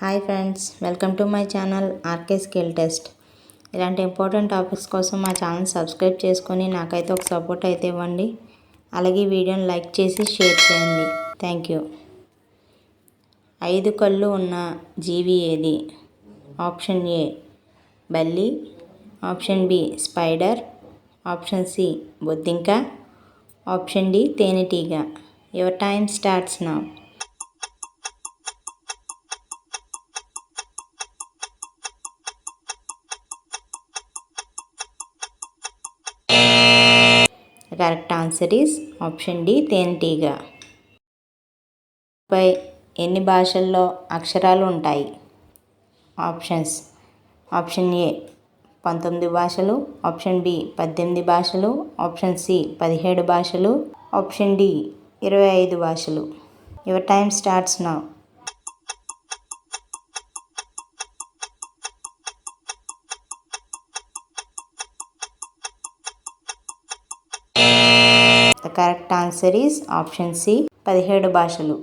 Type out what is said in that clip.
Hi friends, welcome to my channel RK skill test. ఇలాంటి important topics కోసం మా channel subscribe చేసుకొని నాకైతే ఒక సపోర్ట్ అయితే ఇవ్వండి. అలాగే వీడియోని లైక్ చేసి షేర్ చేయండి. Thank you. 5 కళ్ళు ఉన్న జీవి ఏది? ఆప్షన్ ఏ బల్లి, option B spider, option C బొద్దింక, ఆప్షన్ డి తేనెటీగ. Your time starts now. Correct answer is option D తేనెటీగ. పై ఎన్ని భాషల్లో అక్షరాలు ఉంటాయి? ఆప్షన్స్: ఆప్షన్ ఏ 19 భాషలు, ఆప్షన్ బి 18 భాషలు, ఆప్షన్ సి 17 భాషలు, ఆప్షన్ డి 25 భాషలు. Your time starts now. The correct answer is option C 17 భాషలు.